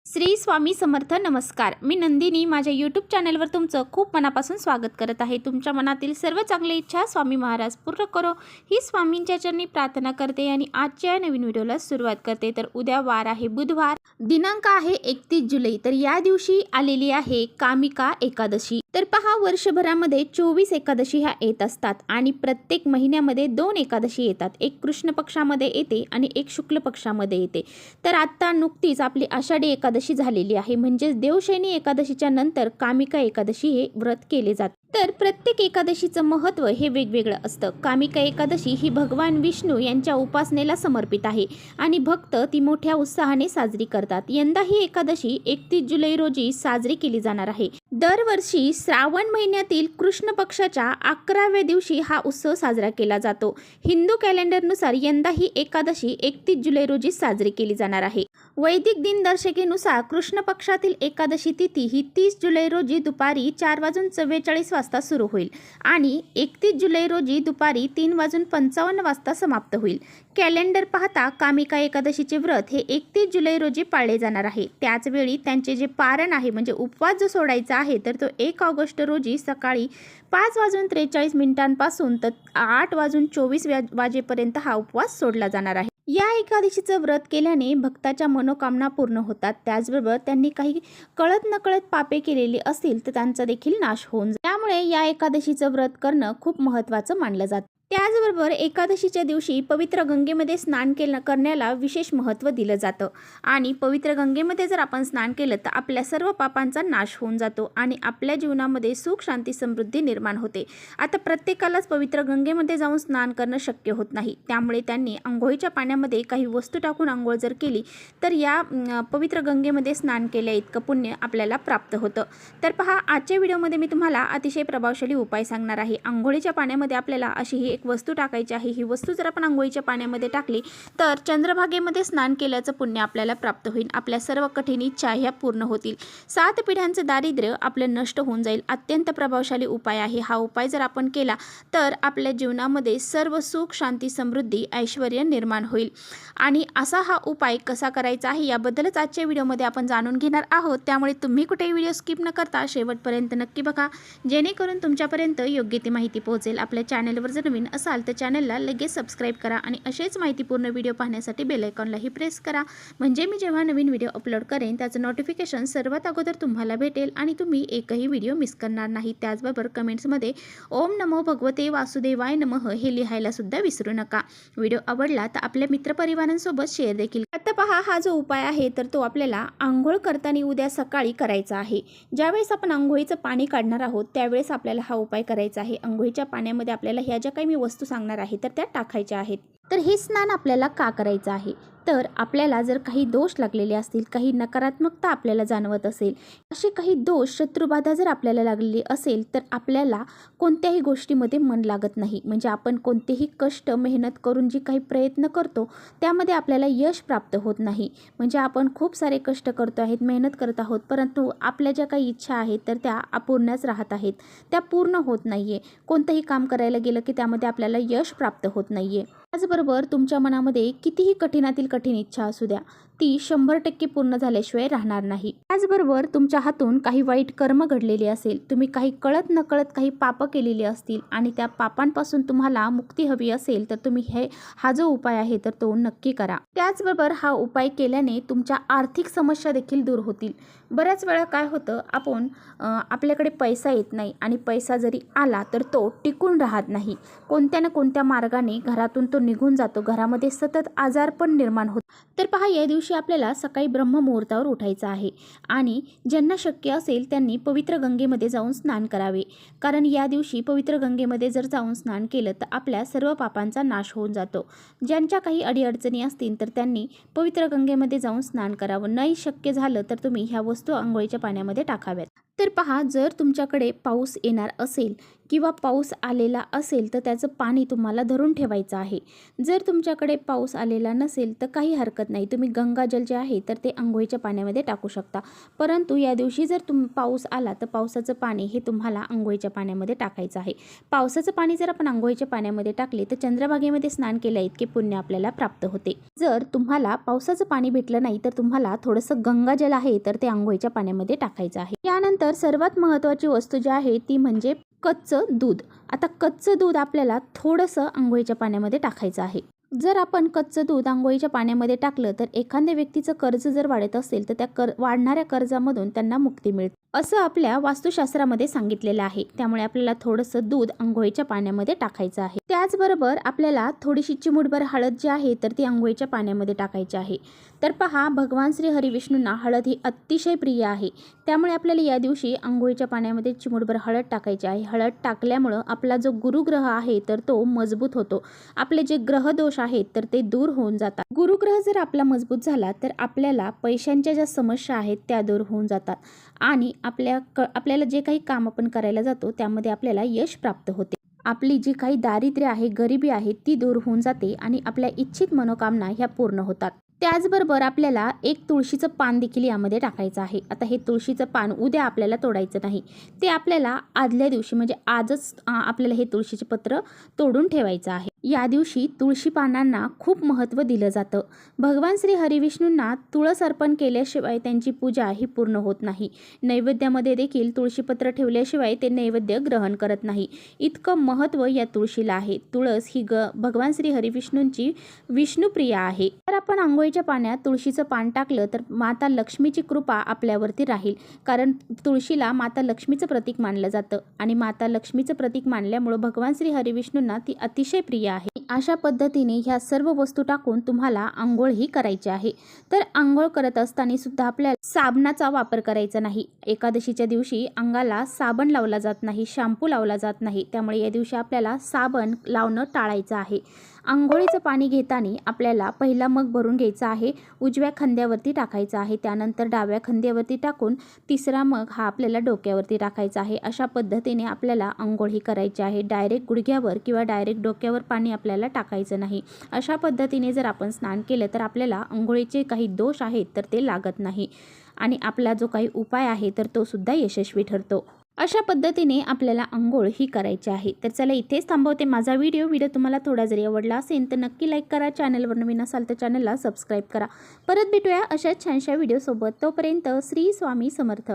श्री स्वामी समर्थ. नमस्कार. मी नंदिनी माझ्या यूट्यूब चॅनलवर तुमचं खूप मनापासून स्वागत करत आहे. तुमच्या मनातील सर्व चांगली इच्छा स्वामी महाराज पूर्ण करो ही स्वामींच्या चरणी प्रार्थना करते आणि आजच्या नवीन व्हिडिओला सुरुवात करते. तर उद्या वार आहे बुधवार, दिनांक आहे 31 जुलै. तर या दिवशी आलेली आहे कामिका एकादशी. तर पहा, वर्षभरामध्ये 24 एकादशी ह्या येत असतात आणि प्रत्येक महिन्यामध्ये 2 एकादशी येतात. एक कृष्ण पक्षामध्ये येते आणि एक शुक्ल पक्षामध्ये येते. तर आता नुकतीच आपली आषाढी एकादशी झालेली आहे, म्हणजेच देवशयनी एकादशीच्या नंतर कामिका एकादशी हे व्रत केले जाते. तर प्रत्येक एकादशीचं महत्त्व हे वेगवेगळं असतं. कामिका एकादशी ही भगवान विष्णू यांच्या उपासनेला समर्पित आहे आणि भक्त ती मोठ्या उत्साहाने साजरी करतात. यंदा ही एकादशी 31 जुलै रोजी साजरी केली जाणार आहे. दरवर्षी श्रावण महिन्यातील कृष्ण पक्षाच्या 11व्या दिवशी हा उत्सव साजरा केला जातो. हिंदू कॅलेंडरनुसार यंदा ही एकादशी 31 जुलै रोजी साजरी केली जाणार आहे. वैदिक दिनदर्शिकेनुसार कृष्ण पक्षातील एकादशी तिथी ही 30 जुलै रोजी दुपारी 4:44 वाजता सुरू होईल आणि 31 जुलै रोजी दुपारी 3:55 वाजता समाप्त होईल. कॅलेंडर पाहता कामिका एकादशीचे व्रत हे 31 जुलै रोजी पाळले जाणार आहे. त्याचवेळी त्यांचे जे पारण आहे म्हणजे उपवास जो सोडायचा आहे तर तो 1 ऑगस्ट रोजी सकाळी 5:43 पासून तर 8:24 वाजेपर्यंत हा उपवास सोडला जाणार आहे. या एकादशीचं व्रत केल्याने भक्ताच्या मनोकामना पूर्ण होतात. त्याचबरोबर त्यांनी काही कळत नकळत पापे केलेली असतील तर त्यांचा देखील नाश होऊन जाईल. त्यामुळे या एकादशीचं व्रत करणं खूप महत्त्वाचं मानलं जातं. त्याचबरोबर एकादशीच्या दिवशी पवित्र गंगेमध्ये स्नान करण्याला विशेष महत्त्व दिलं जातं आणि पवित्र गंगेमध्ये जर आपण स्नान केलं तर आपल्या सर्व पापांचा नाश होऊन जातो आणि आपल्या जीवनामध्ये सुख शांती समृद्धी निर्माण होते. आता प्रत्येकालाच पवित्र गंगेमध्ये जाऊन स्नान करणं शक्य होत नाही, त्यामुळे त्यांनी आंघोळीच्या पाण्यामध्ये काही वस्तू टाकून आंघोळ जर केली तर या पवित्र गंगेमध्ये स्नान केल्या इतकं पुण्य आपल्याला प्राप्त होतं. तर पहा, आजच्या व्हिडिओमध्ये मी तुम्हाला अतिशय प्रभावशाली उपाय सांगणार आहे. आंघोळीच्या पाण्यामध्ये आपल्याला अशी ही एक वस्तू टाकायची आहे. ही वस्तू जर आपण आंघोळीच्या पाण्यामध्ये टाकली तर चंद्रभागेमध्ये स्नान केल्याचं पुण्य आपल्याला प्राप्त होईल. आपल्या सर्व कठीण इच्छा ह्या पूर्ण होतील. 7 पिढ्यांचं दारिद्र्य आपलं नष्ट होऊन जाईल. अत्यंत प्रभावशाली उपाय आहे. हा उपाय जर आपण केला तर आपल्या जीवनामध्ये सर्व सुख शांती समृद्धी ऐश्वर निर्माण होईल. आणि असा हा उपाय कसा करायचा आहे याबद्दलच आजच्या व्हिडिओमध्ये आपण जाणून घेणार आहोत. त्यामुळे तुम्ही कुठेही व्हिडिओ स्किप न करता शेवटपर्यंत नक्की बघा, जेणेकरून तुमच्यापर्यंत योग्य ती माहिती पोहोचेल. आपल्या चॅनलवर जर नवीन असाल तर चॅनलला लगेच सबस्क्राईब करा आणि असेच माहितीपूर्ण व्हिडिओ पाहण्यासाठी बेल आयकॉनलाही प्रेस करा, म्हणजे मी जेव्हा नवीन व्हिडिओ अपलोड करेन त्याचं नोटिफिकेशन सर्वात अगोदर तुम्हाला भेटेल आणि तुम्ही एकही व्हिडिओ मिस करणार नाही. त्याचबरोबर कमेंट्समध्ये ओम नमो भगवते वासुदेवाय नमः हे लिहायला सुद्धा विसरू नका. व्हिडिओ आवडला तर आपल्या मित्रपरिवारांसोबत शेअर देखील. आता पहा, हा जो उपाय आहे तर तो आपल्याला आंघोळ करताना उद्या सकाळी करायचा आहे. ज्यावेळेस आपण आंघोळीचं पाणी काढणार आहोत त्यावेळेस आपल्याला हा उपाय करायचा आहे. आंघोळीच्या पाण्यामध्ये आपल्याला ह्या ज्या काही मी वस्तू सांगणार आहे तर त्या टाकायच्या आहेत. तर हे स्नान आपल्याला का करायचं आहे तर आपल्याला जर काही दोष लागलेले असतील, काही नकारात्मकता आपल्याला जाणवत असेल, असे काही दोष शत्रुबाधा जर आपल्याला लागलेली असेल तर आपल्याला कोणत्याही गोष्टीमध्ये मन लागत नाही. म्हणजे आपण कोणतेही कष्ट मेहनत करून जी काही प्रयत्न करतो त्यामध्ये आपल्याला यश प्राप्त होत नाही. म्हणजे आपण खूप सारे कष्ट करतो आहेत, मेहनत करत आहोत, परंतु आपल्या ज्या काही इच्छा आहेत तर त्या अपूर्णच राहत आहेत, त्या पूर्ण होत नाही आहे. कोणतंही काम करायला गेलं की त्यामध्ये आपल्याला यश प्राप्त होत नाही आहे. त्याचबरोबर तुमच्या मनामध्ये कितीही कठीणातील कठीण इच्छा असू द्या, ती 100% पूर्ण झाल्याशिवाय राहणार नाही. त्याचबरोबर तुमच्या हातून काही वाईट कर्म घडलेले असेल, तुम्ही काही कळत नकळत काही पापं केलेली असतील आणि त्या पापांपासून तुम्हाला मुक्ती हवी असेल तर तुम्ही हा जो उपाय आहे तर तो नक्की करा. त्याचबरोबर हा उपाय केल्याने तुमच्या आर्थिक समस्या देखील दूर होतील. बऱ्याच वेळा काय होतं, आपण आपल्याकडे पैसा येत नाही आणि पैसा जरी आला तर तो टिकून राहत नाही. कोणत्या ना कोणत्या मार्गाने घरातून तो निघून जातो. घरामध्ये सतत आजारपण निर्माण होतं. तर पहा, या दिवशी आपल्याला सकाळी ब्रह्ममुहूर्तावर उठायचं आहे आणि ज्यांना शक्य असेल त्यांनी पवित्र गंगेमध्ये जाऊन स्नान करावे. कारण या दिवशी पवित्र गंगेमध्ये जर जाऊन स्नान केलं तर आपल्या सर्व पापांचा नाश होऊन जातो. ज्यांच्या काही अडीअडचणी असतील तर त्यांनी पवित्र गंगेमध्ये जाऊन स्नान करावं. नाही शक्य झालं तर तुम्ही ह्या वस्तू आंघोळीच्या पाण्यामध्ये टाकाव्यात. तर पहा, जर तुमच्याकडे पाऊस येणार असेल किंवा पाऊस आलेला असेल तर त्याचं पाणी तुम्हाला धरून ठेवायचं आहे. जर तुमच्याकडे पाऊस आलेला नसेल तर काही हरकत नाही, तुम्ही गंगाजल जे आहे तर ते अंघोळीच्या पाण्यामध्ये टाकू शकता. परंतु या दिवशी जर पाऊस आला तर पावसाचं पाणी हे तुम्हाला अंघोळीच्या पाण्यामध्ये टाकायचं आहे. पावसाचं पाणी जर आपण अंघोळीच्या पाण्यामध्ये टाकले तर चंद्रभागेमध्ये स्नान केल्या इतके पुण्य आपल्याला प्राप्त होते. जर तुम्हाला पावसाचं पाणी भेटलं नाही तर तुम्हाला थोडंसं गंगाजल आहे तर ते अंघोळीच्या पाण्यामध्ये टाकायचं आहे. यानंतर सर्वात महत्त्वाची वस्तू जी आहे ती म्हणजे कच्चं दूध. आता कच्चं दूध आपल्याला थोडंसं अंघोळीच्या पाण्यामध्ये टाकायचं आहे. जर आपण कच्चं दूध अंघोळीच्या पाण्यामध्ये टाकलं तर एखाद्या व्यक्तीचं कर्ज जर वाढत असेल तर त्या वाढणाऱ्या कर्जामधून त्यांना मुक्ती मिळते असं आपल्या वास्तुशास्त्रामध्ये सांगितलेलं आहे. त्यामुळे आपल्याला थोडंसं दूध अंघोळीच्या पाण्यामध्ये टाकायचं आहे. त्याचबरोबर आपल्याला थोडीशी चिमूटभर हळद जी आहे तर ती अंघोळीच्या पाण्यामध्ये टाकायची आहे. तर पहा, भगवान श्री हरिविष्णूंना हळद ही अतिशय प्रिय आहे. त्यामुळे आपल्याला या दिवशी अंघोळीच्या पाण्यामध्ये चिमूटभर हळद टाकायची आहे. हळद टाकल्यामुळं आपला जो गुरुग्रह आहे तर तो मजबूत होतो. आपले जे ग्रहदोष आहेत तर ते दूर होऊन जातात. गुरुग्रह जर आपला मजबूत झाला तर आपल्याला पैशांच्या ज्या समस्या आहेत त्या दूर होऊन जातात आणि आपल्याला जे काही काम आपण करायला जातो त्यामध्ये आपल्याला यश प्राप्त होते. आपली जी काही दारिद्र्य आहे, गरिबी आहे ती दूर होऊन जाते आणि आपल्या इच्छित मनोकामना ह्या पूर्ण होतात. त्याचबरोबर आपल्याला एक तुळशीचं पान देखील यामध्ये टाकायचं आहे. आता हे तुळशीचं पान उद्या आपल्याला तोडायचं नाही, ते आपल्याला आदल्या दिवशी म्हणजे आजच आपल्याला हे तुळशीचे पत्र तोडून ठेवायचं आहे. या दिवशी तुळशी पानांना खूप महत्त्व दिलं जातं. भगवान श्री हरिविष्णूंना तुळस अर्पण केल्याशिवाय त्यांची पूजा ही पूर्ण होत नाही. नैवेद्यामध्ये देखील तुळशीपत्र ठेवल्याशिवाय ते नैवेद्य ग्रहण करत नाही. इतकं महत्त्व या तुळशीला आहे. तुळस ही भगवान श्री हरिविष्णूंची विष्णुप्रिया आहे. तर आपण अंघोळीच्या पाण्यात तुळशीचं पान टाकलं तर माता लक्ष्मीची कृपा आपल्यावरती राहील. कारण तुळशीला माता लक्ष्मीचं प्रतीक मानलं जातं आणि माता लक्ष्मीचं प्रतीक मानल्यामुळं भगवान श्री हरिविष्णूंना ती अतिशय प्रिय आहे. अशा पद्धतीने ह्या सर्व वस्तू टाकून तुम्हाला आंघोळ ही करायची आहे. तर आंघोळ करत असताना सुद्धा आपल्याला साबणाचा वापर करायचा नाही. एकादशीच्या दिवशी अंगाला साबण लावला जात नाही, शॅम्पू लावला जात नाही. त्यामुळे या दिवशी आपल्याला साबण लावणं टाळायचं आहे. आंघोळीचं पाणी घेताना आपल्याला पहिला मग भरून घ्यायचा आहे, उजव्या खांद्यावरती टाकायचा आहे, त्यानंतर डाव्या खांद्यावरती टाकून तिसरा मग हा आपल्याला डोक्यावरती टाकायचा आहे. अशा पद्धतीने आपल्याला आंघोळ ही करायची आहे. डायरेक्ट गुडघ्यावर किंवा डायरेक्ट डोक्यावर पाणी आपल्याला टाकायचं नाही. अशा पद्धतीने जर आपण स्नान केलं तर आपल्याला आंघोळीचे काही दोष आहेत तर ते लागत नाही आणि आपला जो काही उपाय आहे तर तो सुद्धा यशस्वी ठरतो. अशा पद्धतीने आपल्याला आंघोळ ही करायची आहे. तर चला इथेच थांबवते माझा व्हिडिओ तुम्हाला थोडा जरी आवडला असेल तर नक्की लाईक करा. चॅनलवर नवीन असाल तर चॅनलला सबस्क्राईब करा. परत भेटूया अशाच छानशा व्हिडिओसोबत. तोपर्यंत श्री स्वामी समर्थ.